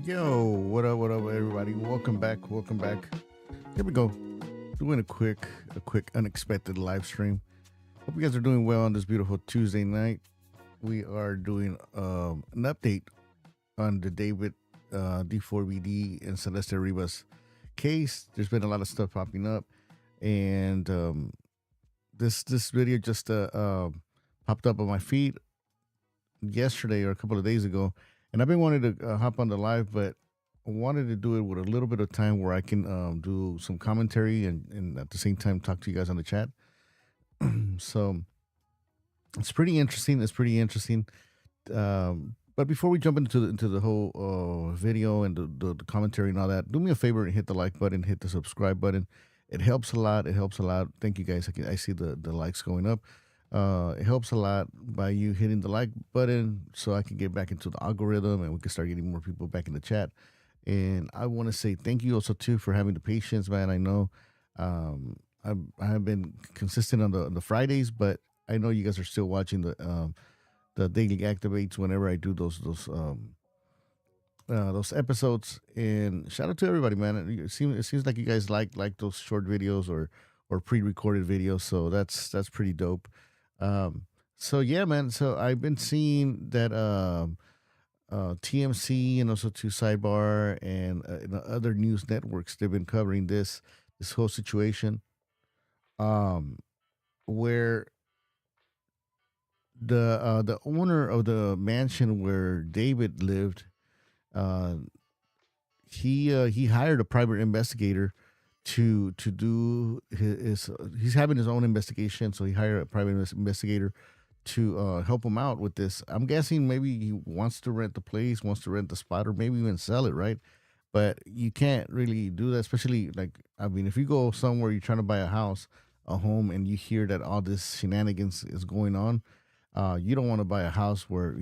Yo, what up, everybody? Welcome back. Welcome back. Here we go. Doing a quick unexpected live stream. Hope you guys are doing well on this beautiful Tuesday night. We are doing an update on the David D4vd and Celeste Rivas case. There's been a lot of stuff popping up, and this video just popped up on my feed yesterday or a couple of days ago, and I've been wanting to hop on the live, but I wanted to do it with a little bit of time where I can do some commentary and at the same time talk to you guys on the chat. So it's pretty interesting. But before we jump into the whole video and the commentary and all that, do me a favor and hit the like button, hit the subscribe button. It helps a lot. Thank you guys. I see the likes going up. It helps a lot by you hitting the like button so I can get back into the algorithm and we can start getting more people back in the chat. And I want to say thank you also too for having the patience, man. I know I have been consistent on the Fridays, but I know you guys are still watching the daily activates whenever I do those episodes. And shout out to everybody, man. It seems like you guys like those short videos or pre-recorded videos, so that's pretty dope. So yeah, man. So I've been seeing that TMC and also to Sidebar and other news networks, they've been covering this whole situation, where the owner of the mansion where David lived, he hired a private investigator to do his he's having his own investigation, so he hired a private investigator to help him out with this. I'm guessing maybe he wants to rent the place, wants to rent the spot, or maybe even sell it, right? But you can't really do that, especially if you go somewhere, you're trying to buy a home, and you hear that all this shenanigans is going on. You don't want to buy a house where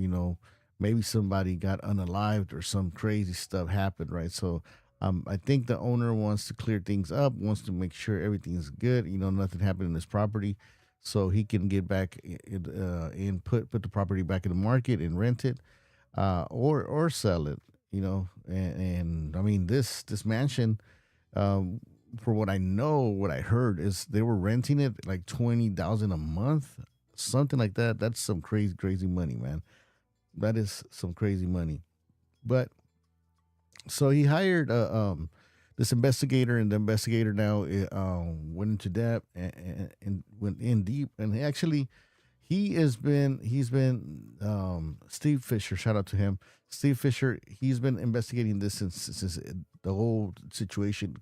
maybe somebody got unalived or some crazy stuff happened, right? So I think the owner wants to clear things up, wants to make sure everything's good, nothing happened in this property, so he can get back and put the property back in the market and rent it, or sell it, and I mean this mansion, for what I know, what I heard is they were renting it like $20,000 a month, something like that. That's some crazy money, man. That is some crazy money. But so he hired this investigator, and the investigator now went into depth and went in deep. And actually, he's been Steve Fisher. Shout out to him, Steve Fisher. He's been investigating this since the whole situation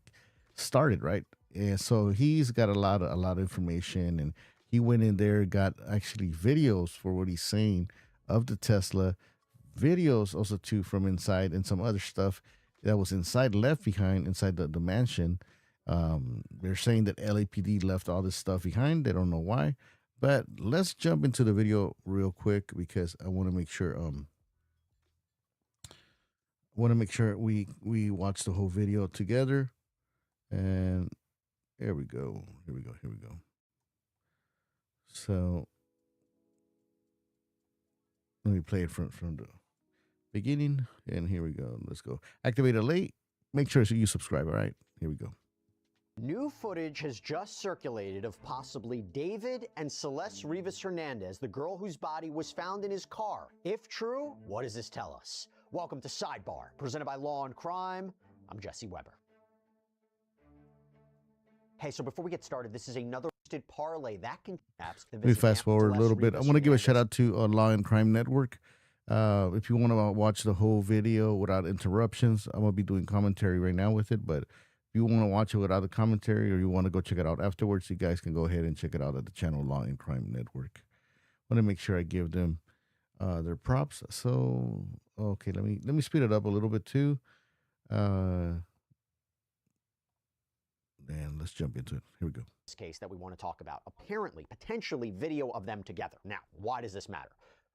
started, right? And so he's got a lot of information, and he went in there, got actually videos for what he's saying of the Tesla, videos also too from inside, and some other stuff that was left behind inside the mansion. They're saying that LAPD left all this stuff behind. They don't know why, but let's jump into the video real quick because I want to make sure we watch the whole video together. And here we go. So let me play it from the beginning, and here we go. Let's go. Activate alert. Make sure you subscribe. All right, here we go. New footage has just circulated of possibly David and Celeste Rivas-Hernandez, the girl whose body was found in his car. If true, what does this tell us? Welcome to Sidebar, presented by Law and Crime. I'm Jesse Weber. Hey, so before we get started, this is another parlay that can Let me fast forward a little bit. I want to give a shout out to Law and Crime Network. If you want to watch the whole video without interruptions, I'm gonna be doing commentary right now with it. But if you want to watch it without the commentary, or you want to go check it out afterwards, you guys can go ahead and check it out at the channel Law and Crime Network. I want to make sure I give them their props. So okay, let me speed it up a little bit too. And let's jump into it. Here we go. This case that we want to talk about, potentially video of them together. Now, why does this matter?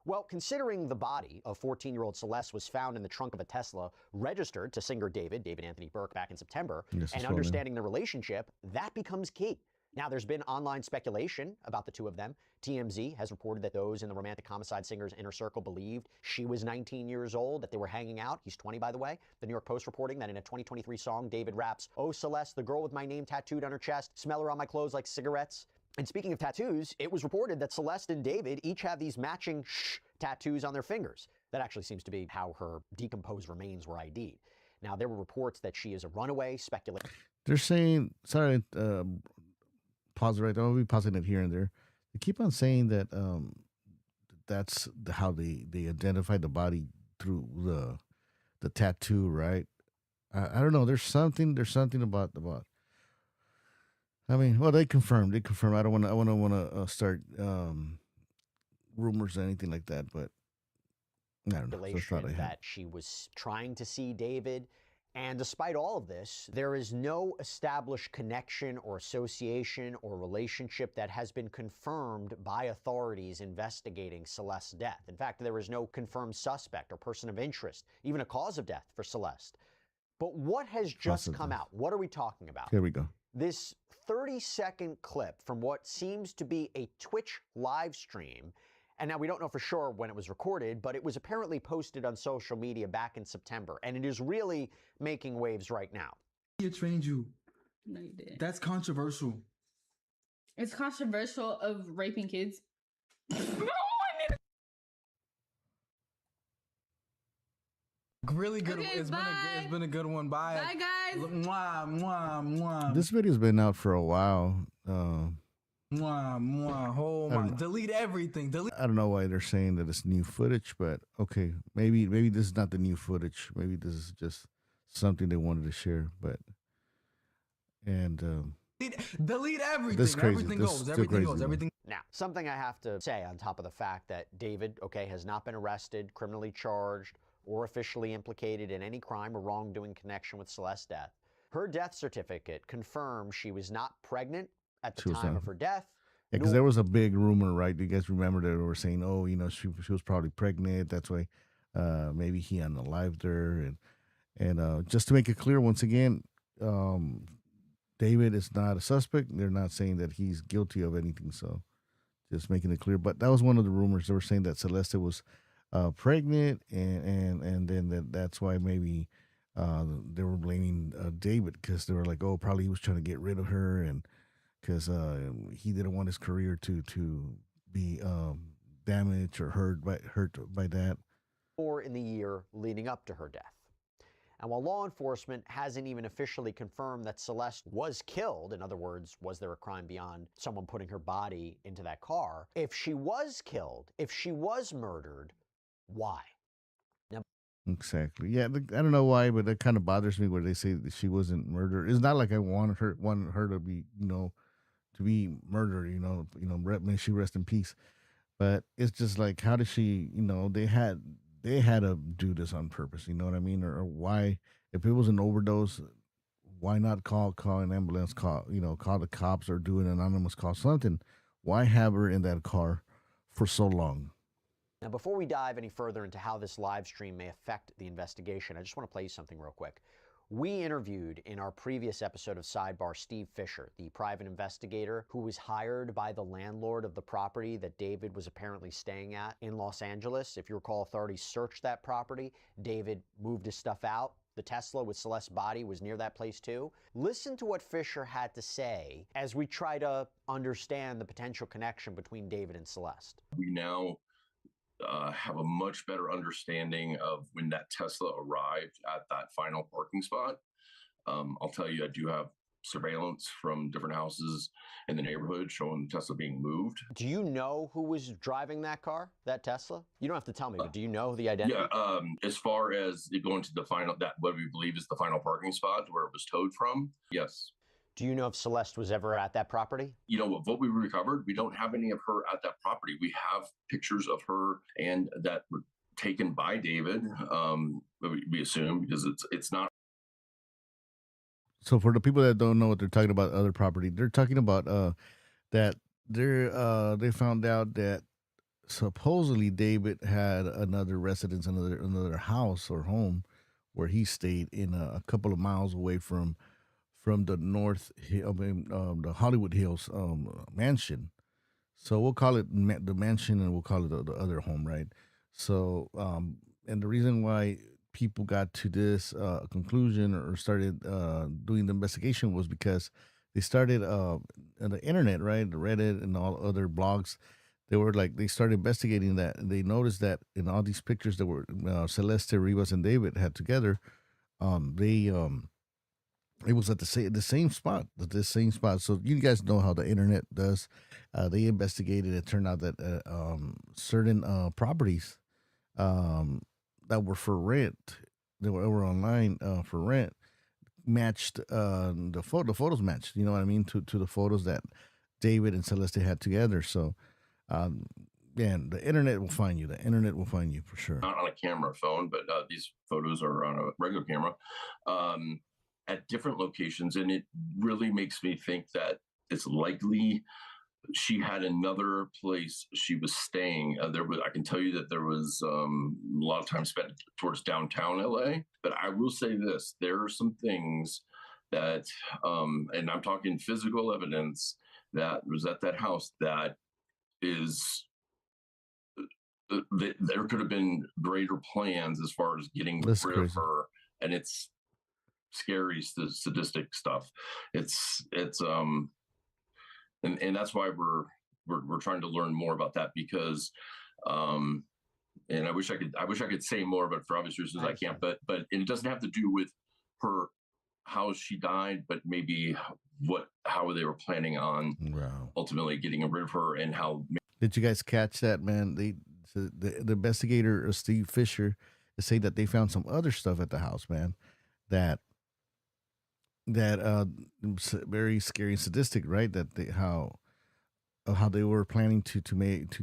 Well, considering the body of 14-year-old Celeste was found in the trunk of a Tesla registered to singer David Anthony Burke back in September, and understanding the relationship, that becomes key. Now, there's been online speculation about the two of them. TMZ has reported that those in the romantic homicide singer's inner circle believed she was 19 years old, that they were hanging out. He's 20, by the way. The New York Post reporting that in a 2023 song, David raps, "Oh, Celeste, the girl with my name tattooed on her chest, smell her on my clothes like cigarettes." And speaking of tattoos, it was reported that Celeste and David each have these matching tattoos on their fingers. That actually seems to be how her decomposed remains were ID'd. Now, there were reports that she is a runaway, speculation. They're saying, sorry, pause it right there. I'll be pausing it here and there. They keep on saying that that's how they identified the body through the tattoo, right? I don't know. There's something about. I mean, well, they confirmed. I don't want to start rumors or anything like that, but I don't know. That she was trying to see David. And despite all of this, there is no established connection or association or relationship that has been confirmed by authorities investigating Celeste's death. In fact, there is no confirmed suspect or person of interest, even a cause of death for Celeste. But what has just come out? What are we talking about? Here we go. This 30-second clip from what seems to be a Twitch live stream. And now we don't know for sure when it was recorded, but it was apparently posted on social media back in September. And it is really making waves right now. He trained you. No, you didn't. That's controversial. It's controversial of raping kids. Really good. Okay, It's been a good one. Bye. Bye, guys. Mwah, mwah, mwah. This video's been out for a while. Mwah, mwah. Oh my! Delete everything. I don't know why they're saying that it's new footage, but okay, maybe this is not the new footage. Maybe this is just something they wanted to share. But delete everything. This is crazy. Everything This goes. is Everything crazy, goes. man. Everything. Now, something I have to say on top of the fact that David, has not been arrested, criminally charged, or officially implicated in any crime or wrongdoing connection with Celeste's death. Her death certificate confirms she was not pregnant at the time of her death. Yeah, because there was a big rumor, right? You guys remember that they were saying, "Oh, she was probably pregnant. That's why maybe he unalived her." And just to make it clear, once again, David is not a suspect. They're not saying that he's guilty of anything. So just making it clear. But that was one of the rumors. They were saying that Celeste was pregnant, and then that's why maybe they were blaming David, because they were like, "Oh, probably he was trying to get rid of her," and because he didn't want his career to be damaged or hurt by that. Or in the year leading up to her death. And while law enforcement hasn't even officially confirmed that Celeste was killed, in other words, was there a crime beyond someone putting her body into that car? If she was killed, if she was murdered, why? Now, exactly. Yeah, I don't know why, but that kind of bothers me where they say that she wasn't murdered. It's not like I want her to be, to be murdered. May she rest in peace. But it's just like, how does she? They had to do this on purpose. You know what I mean? Or why? If it was an overdose, why not call an ambulance? Call the cops or do an anonymous call, something. Why have her in that car for so long? Now, before we dive any further into how this live stream may affect the investigation, I just want to play you something real quick. We interviewed in our previous episode of Sidebar Steve Fisher, the private investigator who was hired by the landlord of the property that David was apparently staying at in Los Angeles. If you recall, authorities searched that property. David moved his stuff out. The Tesla with Celeste's body was near that place too. Listen to what Fisher had to say as we try to understand the potential connection between David and Celeste. We now have a much better understanding of when that Tesla arrived at that final parking spot. I'll tell you, I do have surveillance from different houses in the neighborhood showing the Tesla being moved. Do you know who was driving that car, that Tesla? You don't have to tell me, but do you know the identity? Yeah, as far as it going to the final, that what we believe is the final parking spot where it was towed from, yes. Do you know if Celeste was ever at that property? What we recovered, we don't have any of her at that property. We have pictures of her and that were taken by David, we assume, because it's not. So for the people that don't know what they're talking about, other property, they're talking about that they found out that supposedly David had another residence, another house or home where he stayed in a couple of miles away from from the North Hill, the Hollywood Hills mansion. So we'll call it the mansion, and we'll call it the other home, right? So, and the reason why people got to this conclusion or started doing the investigation was because they started on the internet, right? The Reddit and all other blogs. They were like they started investigating that, and they noticed that in all these pictures that were Celeste Rivas and David had together, they it was at the same spot, the same spot. So you guys know how the internet does. They investigated. It turned out that certain properties um, that were for rent, they were online for rent, matched the photos matched. You know what I mean to the photos that David and Celeste had together. So, um, man, the internet will find you. The internet will find you for sure. Not on a camera phone, but these photos are on a regular camera at different locations. And it really makes me think that it's likely she had another place she was staying. I can tell you that there was a lot of time spent towards downtown LA. But I will say this: there are some things that, and I'm talking physical evidence that was at that house that is. There could have been greater plans as far as getting rid of her, and it's scary, sadistic stuff. It's and that's why we're trying to learn more about that because and I wish I could say more, but for obvious reasons I can't. But it doesn't have to do with her how she died, but maybe how they were planning on ultimately getting rid of her and how. Did you guys catch that, man? The investigator Steve Fisher is saying that they found some other stuff at the house, man. That very scary and sadistic, right? That how they were planning to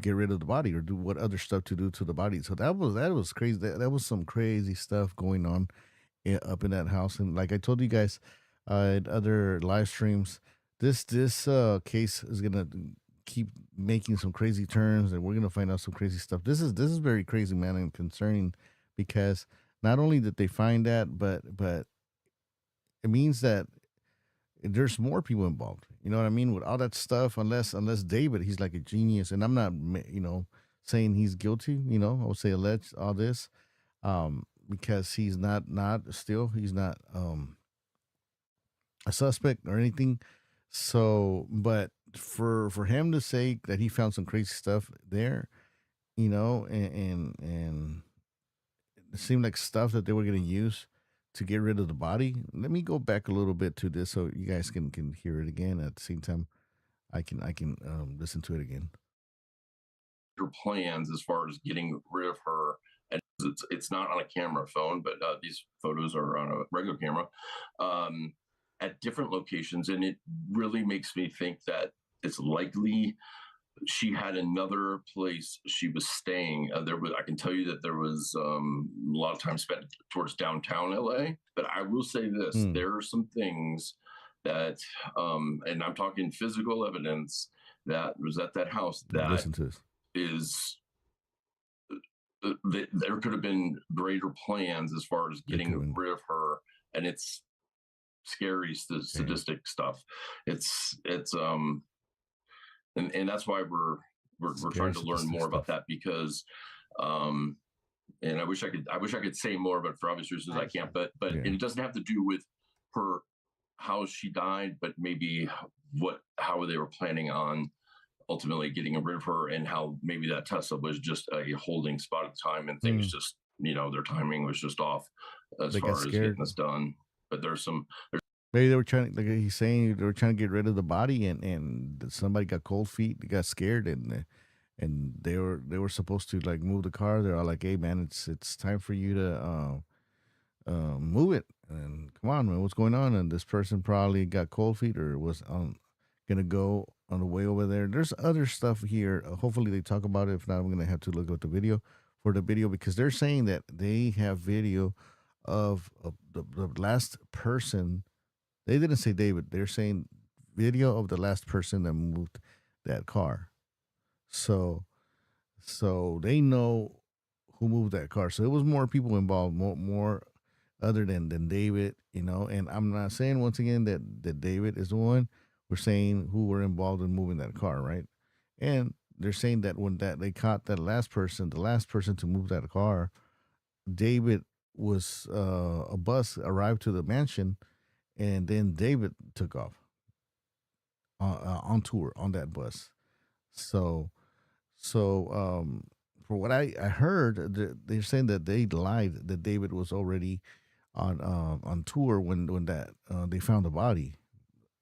get rid of the body or do what other stuff to do to the body. So that was crazy. That was some crazy stuff going on up in that house. And like I told you guys in other live streams, this case is gonna keep making some crazy turns, and we're gonna find out some crazy stuff. This is very crazy, man, and concerning because not only did they find that, but it means that there's more people involved. You know what I mean? With all that stuff, unless David, he's like a genius, and I'm not, saying he's guilty. I would say alleged all this, because he's not he's not a suspect or anything. So, but for him to say that he found some crazy stuff there, and it seemed like stuff that they were going to use to get rid of the body. Let me go back a little bit to this so you guys can hear it again. At the same time, I can listen to it again. Her plans as far as getting rid of her, and it's not on a camera phone, but these photos are on a regular camera at different locations, and it really makes me think that it's likely she had another place she was staying. I can tell you that there was a lot of time spent towards downtown LA. But I will say this: there are some things that, and I'm talking physical evidence that was at that house that listen to this. Is. There could have been greater plans as far as getting rid of her, and it's scary, sadistic stuff. It's and that's why we're trying to learn more about that because and I wish I could say more, but for obvious reasons I can't. But and it doesn't have to do with her how she died, but maybe how they were planning on ultimately getting rid of her, and how maybe that Tesla was just a holding spot at the time, and things just their timing was just off as far as getting this done. But maybe they were trying, like he's saying, they were trying to get rid of the body, and somebody got cold feet, they got scared, and they were supposed to like move the car. They're all like, "Hey man, it's time for you to move it, and come on, man, what's going on?" And this person probably got cold feet or was gonna go on the way over there. There's other stuff here. Hopefully they talk about it. If not, I'm gonna have to look at the video because they're saying that they have video of the last person. They didn't say David. They're saying video of the last person that moved that car. So they know who moved that car. So it was more people involved, more other than David, you know. And I'm not saying once again that David is the one. We're saying who were involved in moving that car, right? And they're saying that when that they caught that last person, the last person to move that car, David was a bus arrived to the mansion, and then David took off on tour on that bus. So so for what I heard, they're saying that they lied that David was already on tour when that they found the body,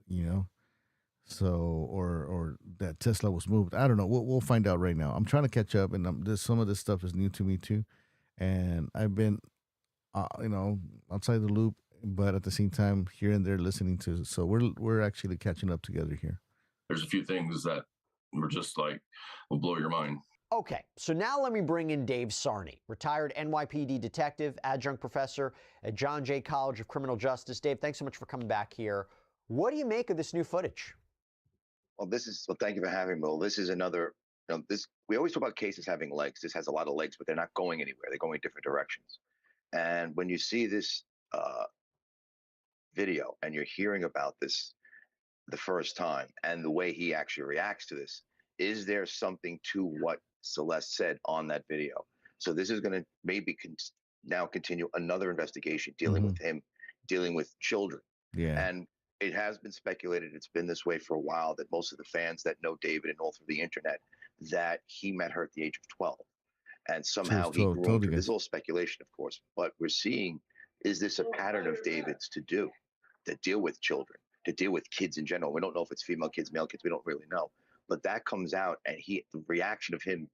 you know. So or that Tesla was moved. I don't know. We'll find out right now. I'm trying to catch up, and this some of this stuff is new to me too, and I've been you know, outside the loop, but at the same time here and there listening to. So we're actually catching up together here. There's a few things that were just like will blow your mind. Okay, so now let me bring in Dave Sarney, retired NYPD detective, adjunct professor at John Jay College of Criminal Justice. Dave, thanks so much for coming back here. What do you make of this new footage? Well, thank you for having me. Well, this is another, we always talk about cases having legs. This has a lot of legs, but they're not going anywhere. They're going in different directions. And when you see this video and you're hearing about this the first time and the way he actually reacts to this, is there something to what Celeste said on that video? So this is going to maybe now continue another investigation dealing with him, dealing with children. Yeah. And it has been speculated, it's been this way for a while, that most of the fans that know David and all through the internet, that he met her at the age of 12. And somehow he grew up. This is all speculation, of course. But we're seeing, is this a pattern of David's to deal with children, to deal with kids in general? We don't know if it's female kids, male kids. We don't really know. But that comes out, and the reaction of him,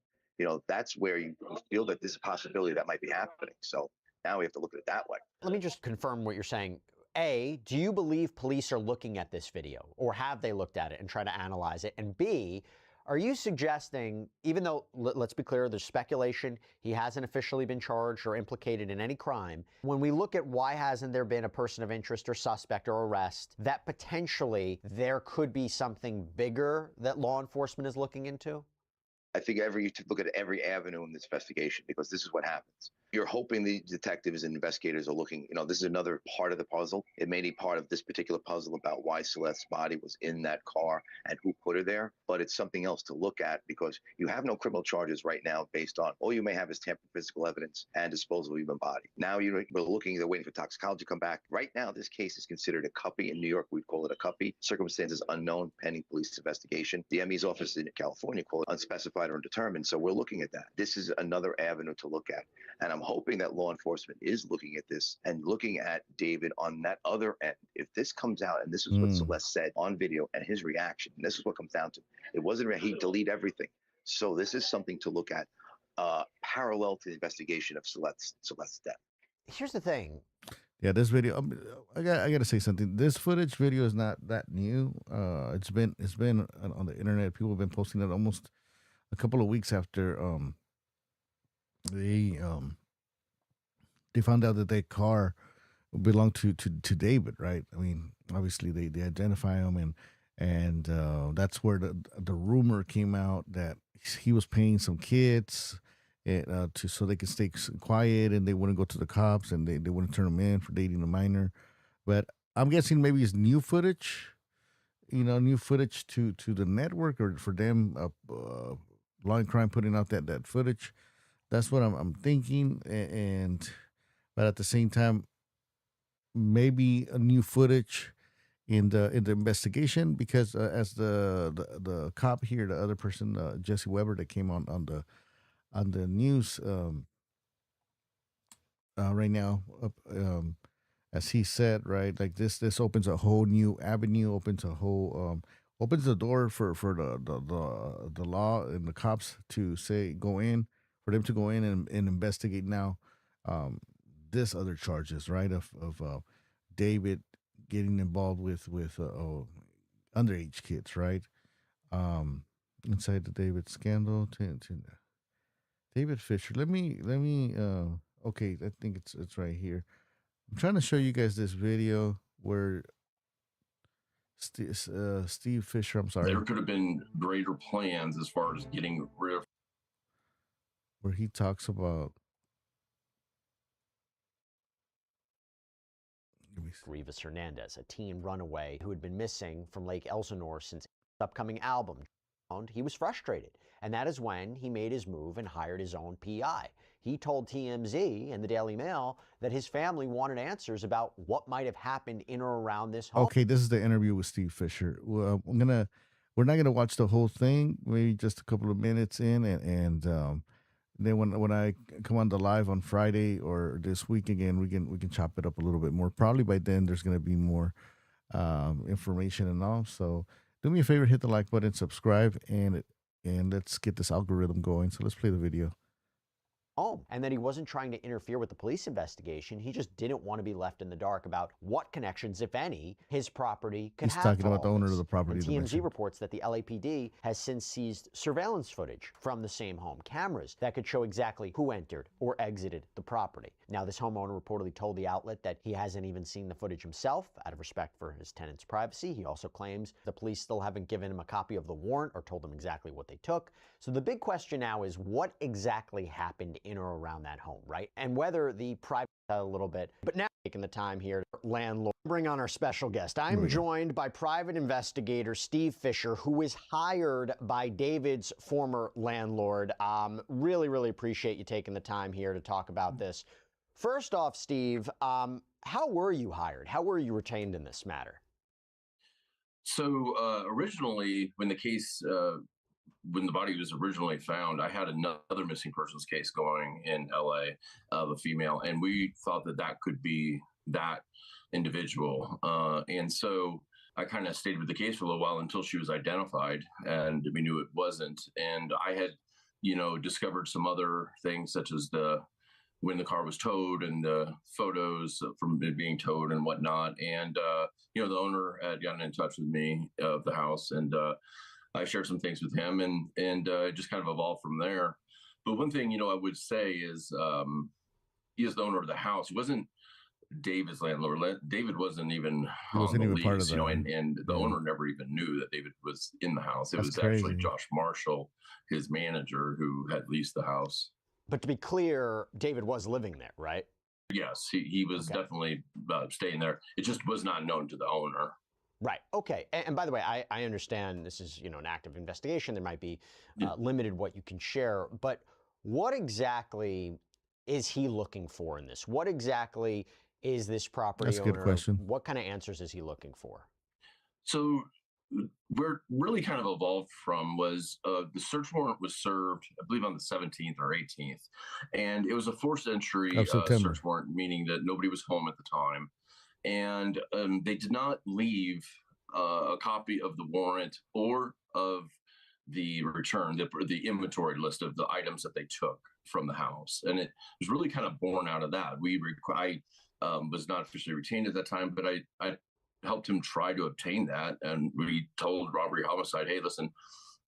that's where you feel that there's a possibility that might be happening. So now we have to look at it that way. Let me just confirm what you're saying. A, do you believe police are looking at this video, or have they looked at it and try to analyze it? And B, are you suggesting, even though, let's be clear, there's speculation, he hasn't officially been charged or implicated in any crime, when we look at why hasn't there been a person of interest or suspect or arrest, that potentially there could be something bigger that law enforcement is looking into? I think you should look at every avenue in this investigation, because this is what happens. You're hoping the detectives and investigators are looking, this is another part of the puzzle. It may be part of this particular puzzle about why Celeste's body was in that car and who put her there, but it's something else to look at, because you have no criminal charges right now based on, all you may have is tampered physical evidence and disposal of human body. Now we're looking, they're waiting for toxicology to come back. Right now, this case is considered a cuppy. In New York, we'd call it a cuppy. Circumstances unknown, pending police investigation. The ME's office in California call it unspecified or undetermined. So we're looking at that. This is another avenue to look at. And I'm hoping that law enforcement is looking at this and looking at David on that other end. If this comes out, and this is what Celeste said on video and his reaction, and this is what comes down to, it wasn't he delete everything. So this is something to look at parallel to the investigation of Celeste's death. Here's the thing. Yeah, this video. I got to say something. This footage video is not that new. It's been on the internet. People have been posting it almost a couple of weeks after they found out that their car belonged to David, right? I mean, obviously they identify him, and that's where the rumor came out that he was paying some kids so they could stay quiet and they wouldn't go to the cops and they wouldn't turn them in for dating a minor. But I'm guessing maybe it's new footage, new footage to the network, or for them, Law and Crime putting out that footage. That's what I'm thinking, but at the same time, maybe a new footage in the investigation, because as the cop here, the other person, Jesse Weber, that came on the news right now, as he said, right, like this opens a whole new avenue, opens the door for the law and the cops to say for them to go in and investigate now this other charges, right, of David getting involved with underage kids, right, inside the David scandal. David Fisher. Let me. Okay, I think it's right here. I'm trying to show you guys this video where Steve Fisher. I'm sorry. There could have been greater plans as far as getting rid of. Where he talks about Anyways. Rivas-Hernandez, a teen runaway who had been missing from Lake Elsinore since his upcoming album. He was frustrated, and that is when he made his move and hired his own PI. He told TMZ and the Daily Mail that his family wanted answers about what might have happened in or around this home. Okay, this is the interview with Steve Fisher. Well, we're not gonna watch the whole thing. Maybe just a couple of minutes in, and then when I come on the live on Friday or this week again, we can chop it up a little bit more. Probably by then there's gonna be more information and all. So do me a favor, hit the like button, subscribe, and let's get this algorithm going. So let's play the video. And that he wasn't trying to interfere with the police investigation. He just didn't want to be left in the dark about what connections, if any, his property could have. He's talking about the owner of the property. And TMZ reports that the LAPD has since seized surveillance footage from the same home, cameras that could show exactly who entered or exited the property. Now, this homeowner reportedly told the outlet that he hasn't even seen the footage himself out of respect for his tenant's privacy. He also claims the police still haven't given him a copy of the warrant or told him exactly what they took. So the big question now is what exactly happened in or around that home, right? And whether the private a little bit, but now taking the time here, landlord, bring on our special guest. I'm joined by private investigator Steve Fisher, who is hired by David's former landlord. Really appreciate you taking the time here to talk about this. First off, Steve, how were you hired? How were you retained in this matter? So originally, when when the body was originally found, I had another missing persons case going in LA of a female, and we thought that could be that individual. And so I kind of stayed with the case for a little while until she was identified, and we knew it wasn't. And I had, discovered some other things, such as when the car was towed and the photos from it being towed and whatnot. And, the owner had gotten in touch with me of the house, and I shared some things with him, and it just kind of evolved from there. But one thing, I would say is he is the owner of the house. He wasn't David's landlord. David wasn't even on the lease, part of that. And the owner never even knew that David was in the house. It That's was crazy. Actually Josh Marshall, his manager, who had leased the house. But to be clear, David was living there, right? Yes, he was definitely staying there. It just was not known to the owner. Right. Okay. And by the way, I understand this is, an active investigation. There might be limited what you can share. But what exactly is he looking for in this? What exactly is this property That's a good owner? question. What kind of answers is he looking for? So where really kind of evolved from was the search warrant was served, I believe, on the 17th or 18th. And it was a forced entry search warrant, meaning that nobody was home at the time. And they did not leave a copy of the warrant or of the return, the inventory list of the items that they took from the house. And it was really kind of born out of that. I was not officially retained at that time, but I helped him try to obtain that. And we told Robbery Homicide, hey, listen,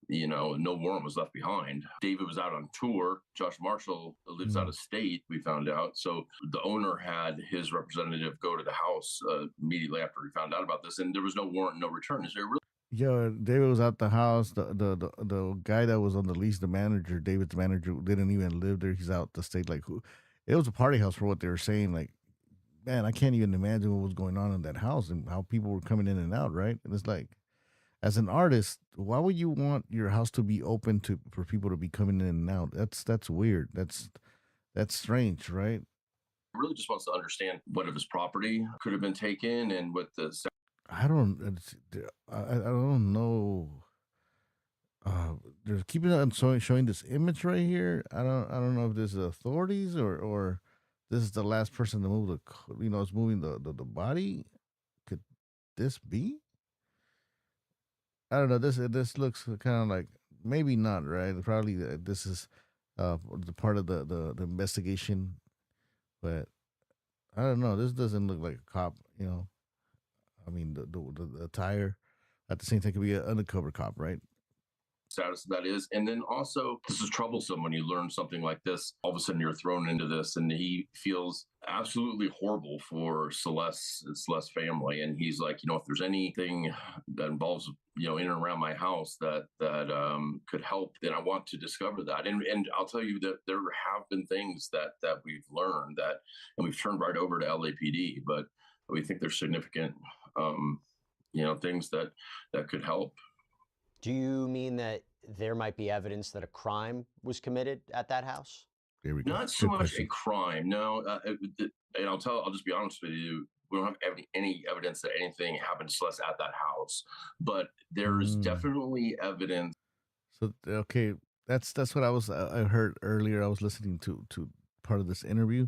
no warrant was left behind. David was out on tour. Josh Marshall lives out of state, we found out. So the owner had his representative go to the house immediately after he found out about this, and there was no warrant, no return. Is there really? Yeah, David was at the house. The guy that was on the lease, the manager, David's manager, didn't even live there. He's out the state. Like, it was a party house for what they were saying. Like, man, I can't even imagine what was going on in that house and how people were coming in and out, right? And it's like, as an artist, why would you want your house to be open for people to be coming in and out? That's weird. That's strange, right? Really just wants to understand what of his property could have been taken and what the. I don't know. They're keeping on showing this image right here. I don't know if this is authorities or this is the last person to move is moving the body. Could this be? I don't know. This looks kind of like maybe not, right? Probably this is the part of the investigation, but I don't know. This doesn't look like a cop. I mean the attire at the same time could be an undercover cop, right? Status that is. And then also, this is troublesome when you learn something like this. All of a sudden you're thrown into this, and he feels absolutely horrible for Celeste's family. And he's like, if there's anything that involves, in and around my house that could help, then I want to discover that. And I'll tell you that there have been things that we've learned and we've turned right over to LAPD, but We think there's significant, things that could help. Do you mean that there might be evidence that a crime was committed at that house? There we go. Not so Good much question. a crime, no. And I'll just be honest with you. We don't have any evidence that anything happened to Celeste at that house, but there's definitely evidence. So okay, that's what I heard earlier. I was listening to part of this interview.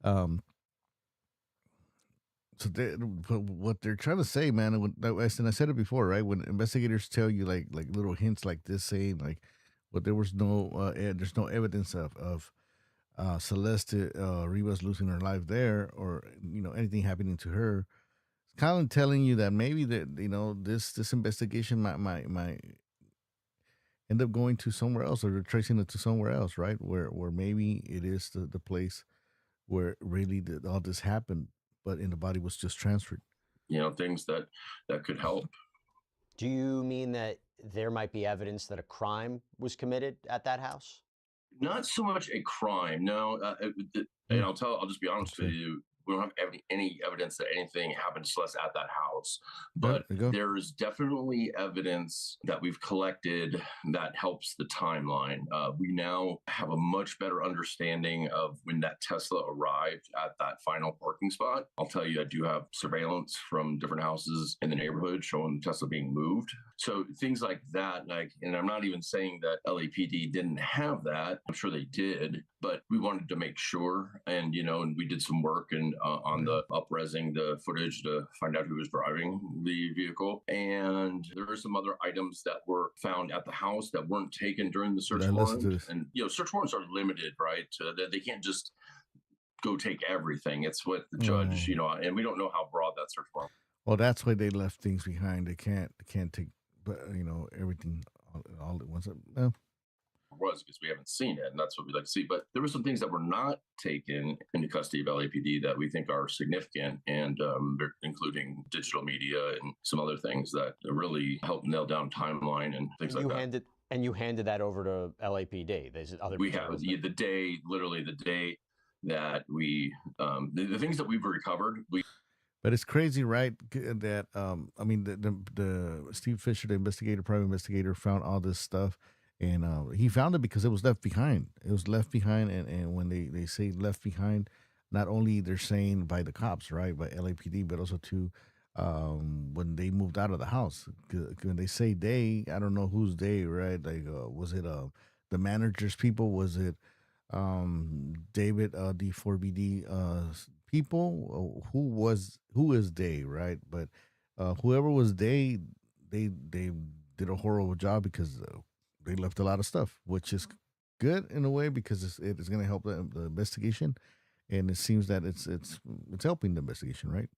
So what they're trying to say, man, and I said it before, right? When investigators tell you like little hints like this, saying like, but there was no there's no evidence of Celeste Rivas losing her life there, or anything happening to her. It's kind of telling you that maybe that this investigation might end up going to somewhere else, or they're tracing it to somewhere else, right? Where maybe it is the place where really all this happened, but the body was just transferred. Things that could help. Do you mean that there might be evidence that a crime was committed at that house? Not so much a crime, no. And I'll just be honest with you. We don't have any evidence that anything happened to Celeste at that house, but there is definitely evidence that we've collected that helps the timeline. We now have a much better understanding of when that Tesla arrived at that final parking spot. I'll tell you, I do have surveillance from different houses in the neighborhood showing Tesla being moved. So things like that, and I'm not even saying that LAPD didn't have that. I'm sure they did, but we wanted to make sure, and we did some work and on the up-resing the footage to find out who was driving the vehicle. And there are some other items that were found at the house that weren't taken during the search warrant. And search warrants are limited, right? They can't just go take everything. It's what the judge, and we don't know how broad that search warrant. Well, that's why they left things behind. They can't take, but everything all at once. Was because we haven't seen it, and that's what we'd like to see. But there were some things that were not taken into custody of LAPD that we think are significant, and including digital media and some other things that really help nail down timeline and things like that. You handed that over to LAPD. We have the day that we the things that we've recovered. But it's crazy, right? That I mean, the Steve Fisher, the private investigator, found all this stuff. And he found it because it was left behind. It was left behind, and when they say left behind, not only they're saying by the cops, right, by LAPD, but also to when they moved out of the house. When they say they, I don't know whose they, right? Like, was it the manager's people? Was it David D4vd people? Who is they, right? But whoever was they did a horrible job because. They left a lot of stuff, which is good in a way because it's going to help the investigation, and it seems that it's helping the investigation, right?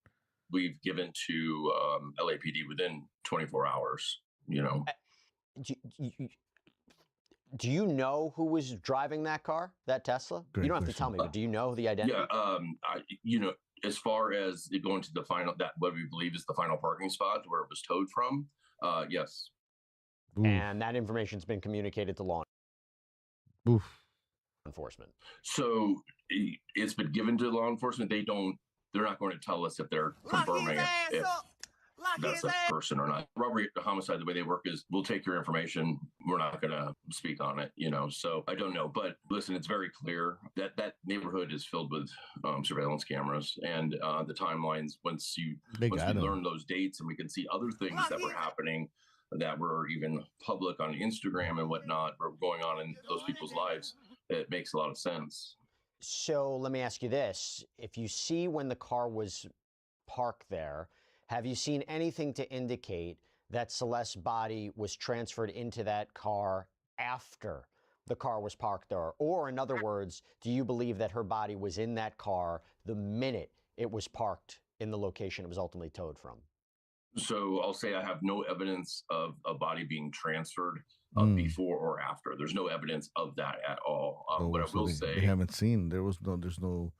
We've given to LAPD within 24 hours. Do you know who was driving that car, that Tesla? Great you don't have to tell me, but do you know the identity? Yeah, as far as it going to the final, that what we believe is the final parking spot where it was towed from, yes. Oof. And that information's been communicated to law enforcement. So it's been given to law enforcement. They're not going to tell us if they're confirming if that's a person or not. Robbery, homicide, the way they work is we'll take your information. We're not going to speak on it, So I don't know. But listen, it's very clear that that neighborhood is filled with surveillance cameras, and the timelines, once we learn those dates and we can see other things that were happening that were even public on Instagram and whatnot, or going on in those people's lives, it makes a lot of sense. So let me ask you this. If you see when the car was parked there, have you seen anything to indicate that Celeste's body was transferred into that car after the car was parked there? Or in other words, do you believe that her body was in that car the minute it was parked in the location it was ultimately towed from? So I'll say I have no evidence of a body being transferred before or after. There's no evidence of that at all. What I will say, they haven't seen. There's no.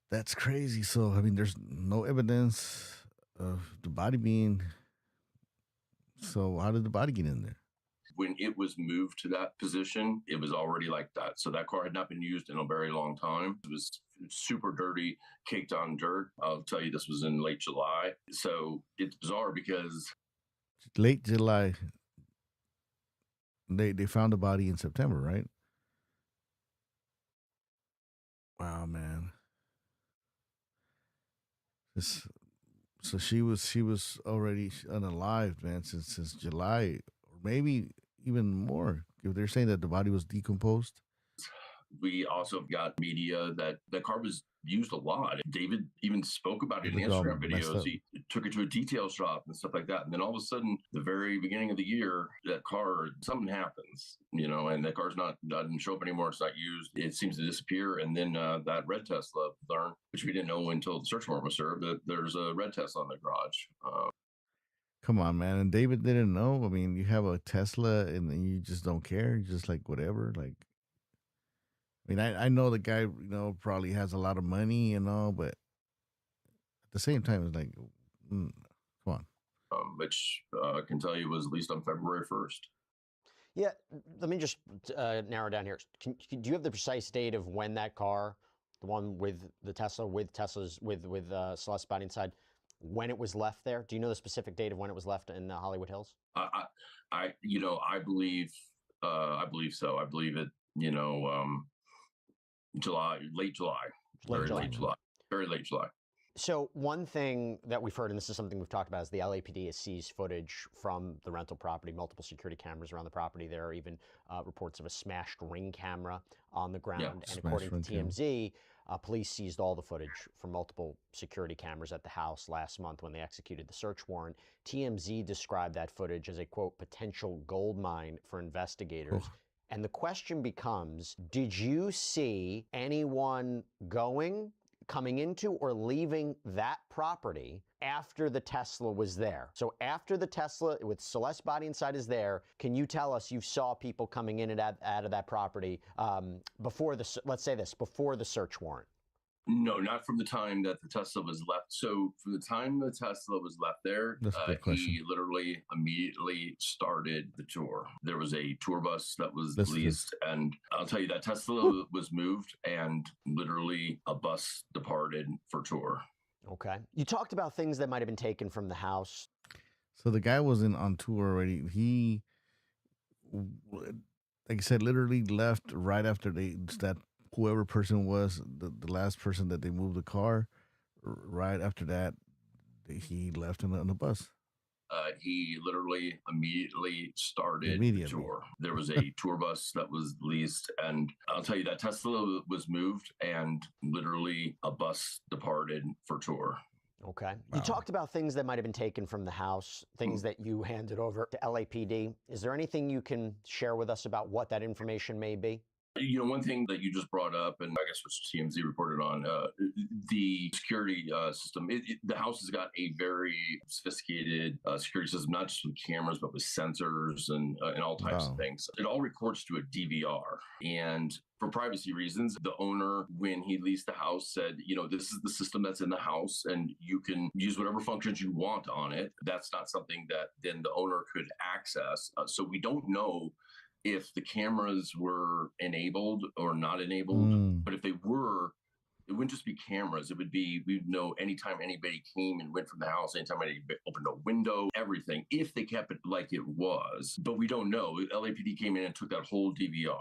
That's crazy. So I mean, there's no evidence of the body being. So how did the body get in there? When it was moved to that position, it was already like that. So that car had not been used in a very long time. It was super dirty, caked on dirt. I'll tell you, this was in late July. So it's bizarre because Late July. They found the body in September, right? Wow, man. This, so she was already unalived, man, since July, or maybe even more. If they're saying that the body was decomposed. we also got media that the car was used a lot. David even spoke about it in Look all Instagram messed videos. up. He took it to a detail shop and stuff like that. And then all of a sudden, the very beginning of the year, that car, something happens, and that car's doesn't show up anymore. It's not used. It seems to disappear. And then that red Tesla learned, which we didn't know until the search warrant was served, that there's a red Tesla in the garage. Come on, man. And David didn't know. I mean, you have a Tesla and then you just don't care. You're just like, whatever. Like, I mean, I know the guy, probably has a lot of money and all, but at the same time, it's like, come on. Which I can tell you was at least on February 1st. Yeah, let me just narrow down here. Do you have the precise date of when that car, the one with the Tesla, with Celeste body inside, when it was left there? Do you know the specific date of when it was left in Hollywood Hills? I believe so. I believe it. July, late July, very late July. So one thing that we've heard, and this is something we've talked about, is the LAPD has seized footage from the rental property, multiple security cameras around the property. There are even reports of a smashed ring camera on the ground. Yeah, and according to TMZ, police seized all the footage from multiple security cameras at the house last month when they executed the search warrant. TMZ described that footage as a, quote, potential gold mine for investigators. Oh. And the question becomes, did you see anyone coming into or leaving that property after the Tesla was there? So after the Tesla with Celeste body inside is there, can you tell us you saw people coming in and out of that property before before the search warrant? No, not from the time that the Tesla was left. So from the time the Tesla was left there, he literally immediately started the tour. There was a tour bus that was leased, and I'll tell you that Tesla was moved, and literally a bus departed for tour. Okay. You talked about things that might have been taken from the house. So the guy wasn't on tour already. He, like I said, literally left right after that whoever person was the last person that they moved the car. Right after that, he left on a bus. He literally immediately started the tour. There was a tour bus that was leased, and I'll tell you that Tesla was moved, and literally a bus departed for tour. Okay. Wow. You talked about things that might have been taken from the house, things that you handed over to LAPD. Is there anything you can share with us about what that information may be? One thing that you just brought up, and I guess which TMZ reported on, the security system. The house has got a very sophisticated security system, not just with cameras, but with sensors and all types of things. It all records to a DVR. And for privacy reasons, the owner, when he leased the house, said, this is the system that's in the house, and you can use whatever functions you want on it. That's not something that then the owner could access. So we don't know if the cameras were enabled or not enabled, but if they were, it wouldn't just be cameras. It would be, we'd know anytime anybody came and went from the house, anytime anybody opened a window, everything, if they kept it like it was. But we don't know. LAPD came in and took that whole DVR.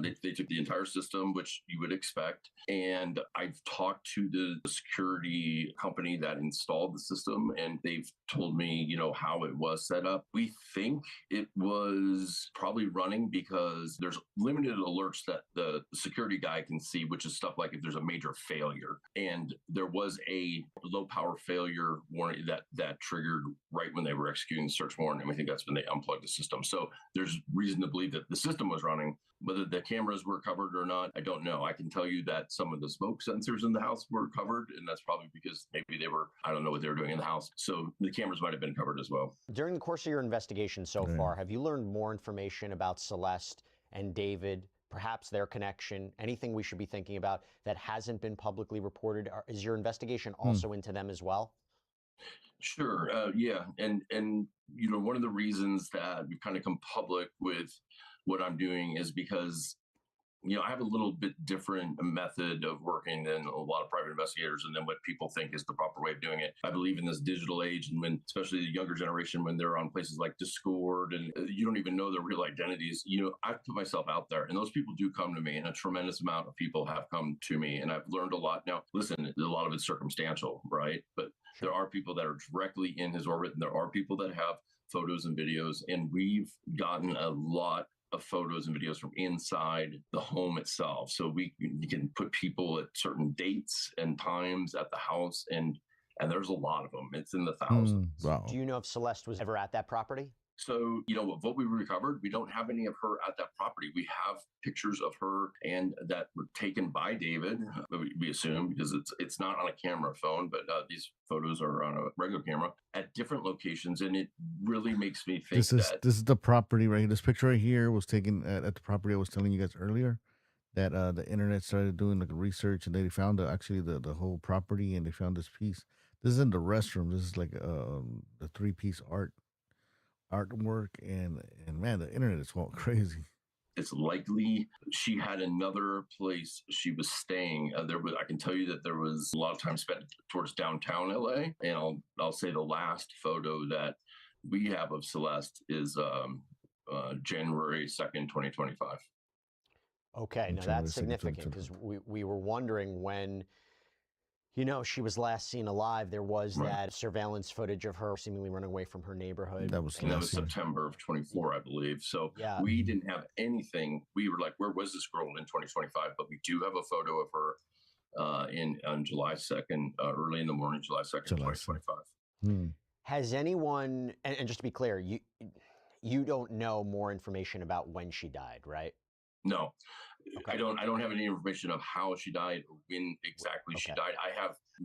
They took the entire system, which you would expect. And I've talked to the security company that installed the system, and they've told me, how it was set up. We think it was probably running because there's limited alerts that the security guy can see, which is stuff like if there's a major failure. And there was a low power failure warning that triggered right when they were executing the search warrant. And we think that's when they unplugged the system. So there's reason to believe that the system was running. Whether the cameras were covered or not, I don't know. I can tell you that some of the smoke sensors in the house were covered, and that's probably because maybe I don't know what they were doing in the house. So the cameras might have been covered as well. During the course of your investigation so far, have you learned more information about Celeste and David, perhaps their connection, anything we should be thinking about that hasn't been publicly reported? Is your investigation also into them as well? Sure. Yeah. And one of the reasons that we kind of come public with what I'm doing is because I have a little bit different method of working than a lot of private investigators and then what people think is the proper way of doing it. I believe in this digital age, and when, especially the younger generation, when they're on places like Discord and you don't even know their real identities, I put myself out there, and those people do come to me, and a tremendous amount of people have come to me, and I've learned a lot. Now, listen, a lot of it's circumstantial, right? But there are people that are directly in his orbit, and there are people that have photos and videos, and we've gotten a lot of photos and videos from inside the home itself. So you can put people at certain dates and times at the house, and there's a lot of them. It's in the thousands. Wow. Do you know if Celeste was ever at that property? So, what we recovered, we don't have any of her at that property. We have pictures of her and that were taken by David, we assume, because it's not on a camera phone, but these photos are on a regular camera at different locations. And it really makes me think This is the property right here. This picture right here was taken at the property I was telling you guys earlier. That the internet started doing like research, and they found actually the whole property, and they found this piece. This is in the restroom. This is like the 3-piece artwork, and man, the internet is going crazy. It's likely she had another place she was staying. I can tell you that there was a lot of time spent towards downtown LA, and I'll say the last photo that we have of Celeste is January 2nd, 2025. Okay, now that's significant, because we were wondering when, she was last seen alive. There was that surveillance footage of her seemingly running away from her neighborhood. That was September of 24, I believe. So we didn't have anything. We were like, where was this girl in 2025? But we do have a photo of her on July 2nd, early in the morning, July 2nd, 2025. Has anyone, and just to be clear, you don't know more information about when she died, right? No. Okay. I don't have any information of how she died or when exactly she died.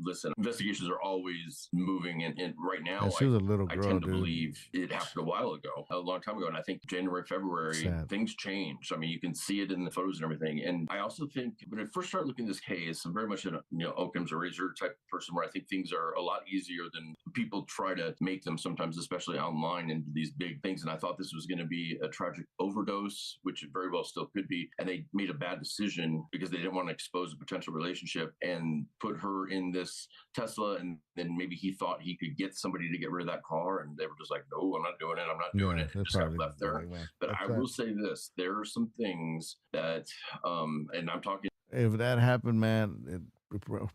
Listen, investigations are always moving, and right now, she was a little girl, I tend to believe it happened a while ago, a long time ago, and I think January, February, things changed. I mean, you can see it in the photos and everything. And I also think when I first started looking at this case, I'm very much an Occam's razor type of person, where I think things are a lot easier than people try to make them sometimes, especially online, into these big things. And I thought this was going to be a tragic overdose, which it very well still could be. And they made a bad decision because they didn't want to expose a potential relationship and put her in this Tesla, and then maybe he thought he could get somebody to get rid of that car, and they were just like, no, I'm not doing it, and just got left there. But I will say this, there are some things that and I'm talking, if that happened, man,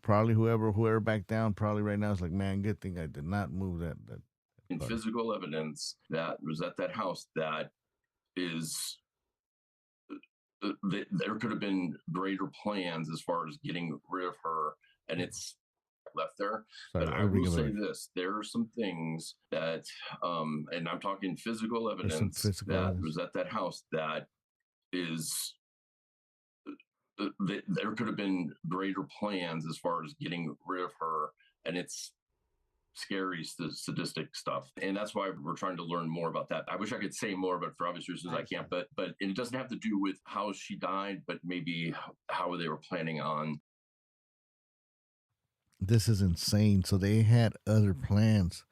probably whoever backed down probably right now is like, man, good thing I did not move that in physical evidence that was at that house. That is, there could have been greater plans as far as getting rid of her, and it's left there. But I will say this, there are some things that and I'm talking physical evidence that was at that house that is, there could have been greater plans as far as getting rid of her, and it's scary, sadistic stuff. And that's why we're trying to learn more about that. I wish I could say more, but for obvious reasons I can't. But it doesn't have to do with how she died, but maybe how they were planning on. This is insane. So they had other plans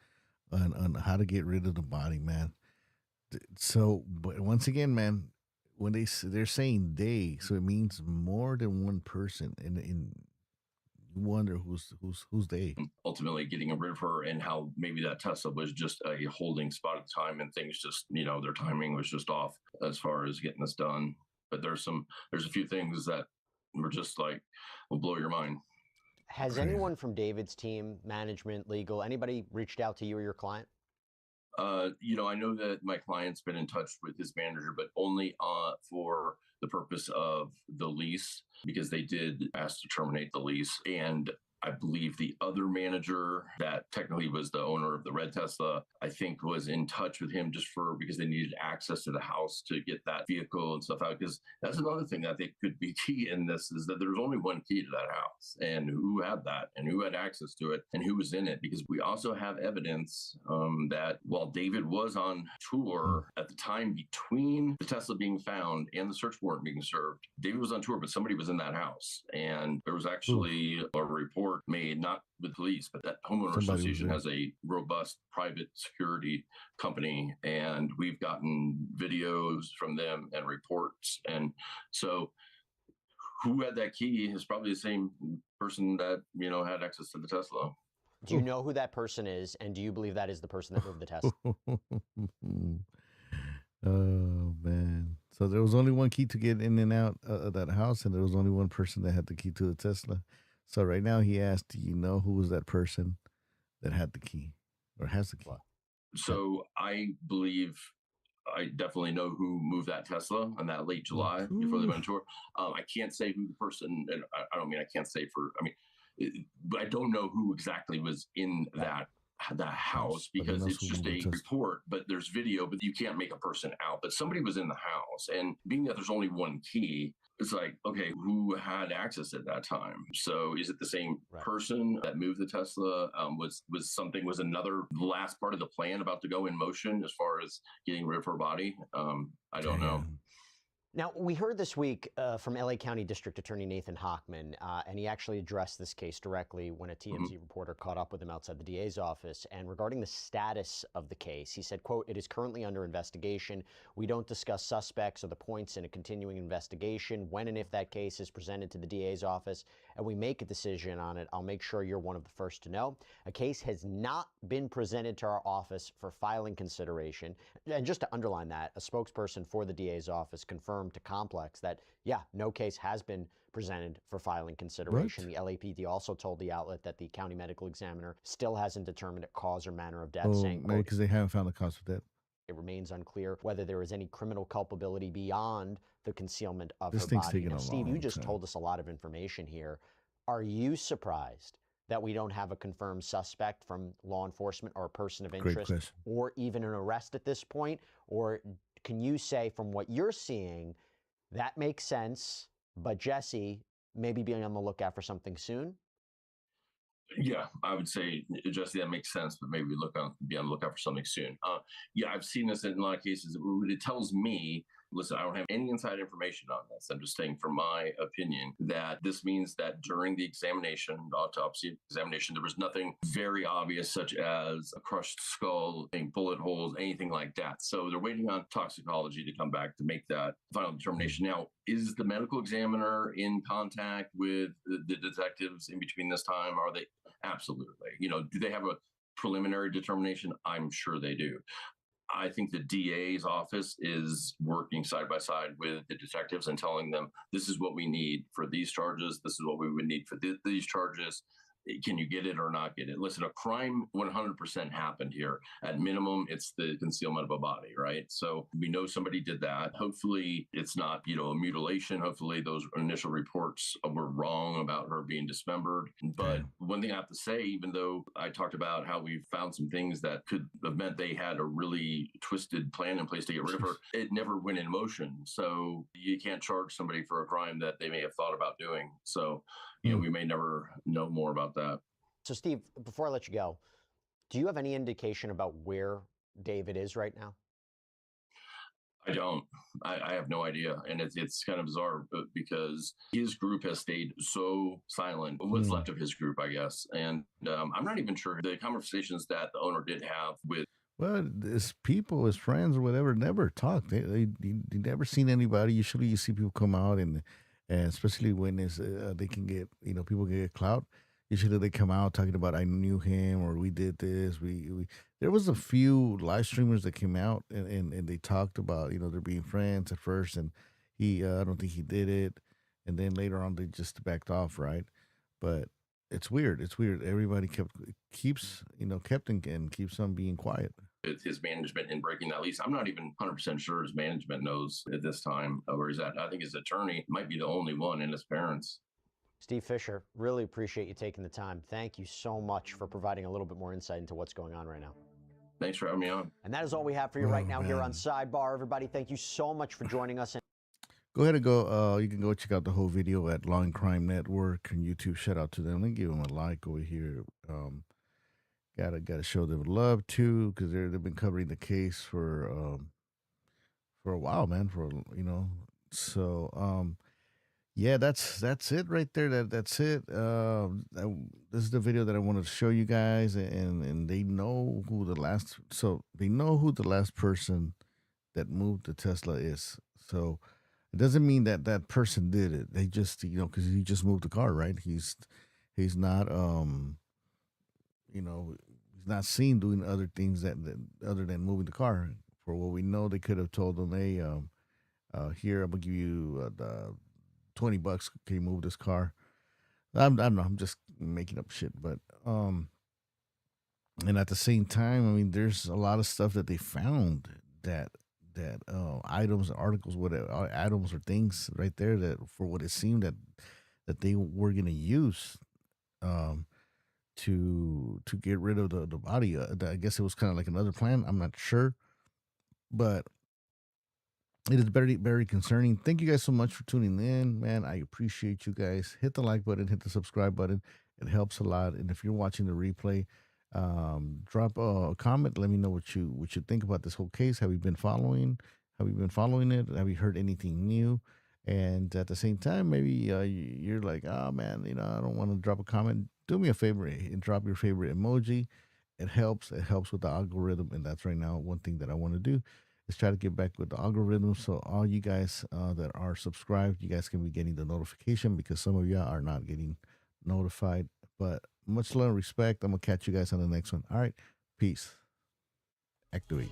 on how to get rid of the body, man. So, but once again, man, when they're saying they, so it means more than one person, and you wonder who's they. Ultimately, getting rid of her, and how maybe that Tesla was just a holding spot at the time, and things just, their timing was just off as far as getting this done. But there's a few things that were just like, will blow your mind. Has anyone from David's team, management, legal, anybody reached out to you or your client? I know that my client's been in touch with his manager, but only for the purpose of the lease, because they did ask to terminate the lease. And I believe the other manager that technically was the owner of the red Tesla, I think was in touch with him just because they needed access to the house to get that vehicle and stuff out. Because that's another thing that I think could be key in this, is that there's only one key to that house, and who had that, and who had access to it, and who was in it. Because we also have evidence that while David was on tour at the time between the Tesla being found and the search warrant being served, David was on tour, but somebody was in that house. And there was actually a report made, not with police, but that homeowner association has a robust private security company, and we've gotten videos from them and reports. And so who had that key is probably the same person that, had access to the Tesla. Do you know who that person is, and do you believe that is the person that moved the Tesla? Oh man! So there was only one key to get in and out of that house, and there was only one person that had the key to the Tesla. So right now he asked, "Do you know who was that person that had the key or has the key?" So I believe I definitely know who moved that Tesla in that late July before they went on tour. I can't say who the person, and I don't mean I can't say but I don't know who exactly was in that house because it's just a report, but there's video, but you can't make a person out. But somebody was in the house, and being that there's only one key, it's like, okay, who had access at that time? So is it the same person that moved the Tesla? Was another last part of the plan about to go in motion as far as getting rid of her body? I don't know. Now, we heard this week from LA County District Attorney Nathan Hochman, and he actually addressed this case directly when a TMZ reporter caught up with him outside the DA's office. And regarding the status of the case, he said, quote, "It is currently under investigation. We don't discuss suspects or the points in a continuing investigation. When and if that case is presented to the DA's office and we make a decision on it, I'll make sure you're one of the first to know. A case has not been presented to our office for filing consideration." And just to underline that, a spokesperson for the DA's office confirmed to Complex that, no case has been presented for filing consideration. The LAPD also told the outlet that the county medical examiner still hasn't determined a cause or manner of death, saying, maybe because they haven't found the cause of death. It remains unclear whether there is any criminal culpability beyond the concealment of her body. Now, Steve, you just told us a lot of information here. Are you surprised that we don't have a confirmed suspect from law enforcement or a person of interest or even an arrest at this point? Or can you say, from what you're seeing, that makes sense, but Jesse, maybe be on the lookout for something soon? Yeah, I would say, Jesse, that makes sense, but maybe be on the lookout for something soon. I've seen this in a lot of cases. It tells me, listen, I don't have any inside information on this. I'm just saying, from my opinion, that this means that during the examination, the autopsy examination, there was nothing very obvious, such as a crushed skull, bullet holes, anything like that. So they're waiting on toxicology to come back to make that final determination. Now, is the medical examiner in contact with the detectives in between this time? Are they? Absolutely. Do they have a preliminary determination? I'm sure they do. I think the DA's office is working side by side with the detectives and telling them, this is what we need for these charges. This is what we would need for these charges. Can you get it or not get it? Listen, a crime 100% happened here. At minimum, it's the concealment of a body, right? So we know somebody did that. Hopefully it's not, a mutilation. Hopefully those initial reports were wrong about her being dismembered. But one thing I have to say, even though I talked about how we found some things that could have meant they had a really twisted plan in place to get rid of her, it never went in motion. So you can't charge somebody for a crime that they may have thought about doing. So we may never know more about that. So, Steve, before I let you go, do you have any indication about where David is right now? I don't. I have no idea. And it's kind of bizarre because his group has stayed so silent. What's left of his group, I guess. And I'm not even sure the conversations that the owner did have with. Well, his people, his friends or whatever, never talked. They never seen anybody. Usually you see people come out and especially when they can get, people can get clout. Usually they come out talking about, I knew him or we did this. We there was a few live streamers that came out and they talked about, they're being friends at first, and I don't think he did it. And then later on they just backed off, right? But it's weird. It's weird. Everybody kept and keeps on being quiet. His management in breaking that lease. I'm not even 100% sure his management knows at this time where he's at. I think his attorney might be the only one, and his parents. Steve Fisher, really appreciate you taking the time. Thank you so much for providing a little bit more insight into what's going on right now. Thanks for having me on. And that is all we have for you right now here on Sidebar. Everybody, thank you so much for joining us. Go ahead and go. You can go check out the whole video at Law and Crime Network and YouTube. Shout out to them and give them a like over here. Gotta show them love too, because they've been covering the case for a while, man. So yeah, that's it right there. That's it. This is the video that I wanted to show you guys, and they know who the last person that moved the Tesla is. So It doesn't mean that that person did it. They just, because he just moved the car, right? He's not, he's not seen doing other things that other than moving the car. For what we know, they could have told him, "Hey, here, I'm gonna give you the $20. Can you move this car?" I don't know. I'm just making up shit, but and at the same time, I mean, there's a lot of stuff that they found that items, articles, whatever, items or things right there that for what it seemed that they were gonna use um to get rid of the body. I guess it was kind of like another plan. I'm not sure, but it is very, very concerning. Thank you guys so much for tuning in, man. I appreciate you guys. Hit the like button, hit the subscribe button. It helps a lot. And if you're watching the replay, drop a comment. Let me know what you think about this whole case. Have you been following? Have you been following it? Have you heard anything new? And at the same time, maybe you're like, oh man, I don't want to drop a comment. Do me a favor and drop your favorite emoji. It helps. It helps with the algorithm, and that's right now one thing that I want to do is try to get back with the algorithm. So all you guys that are subscribed, you guys can be getting the notification because some of you are not getting notified. But much love and respect. I'm gonna catch you guys on the next one. All right, peace. Activate.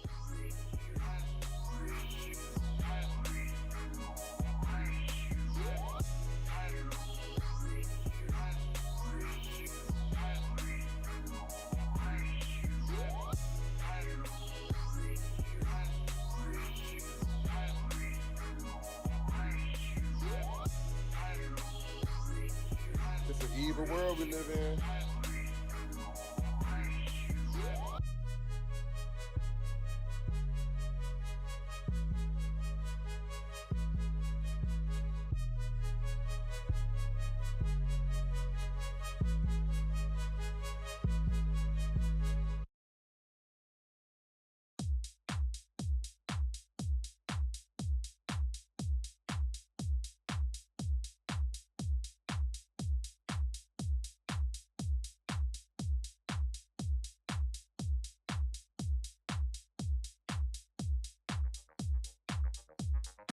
It's an evil world we live in.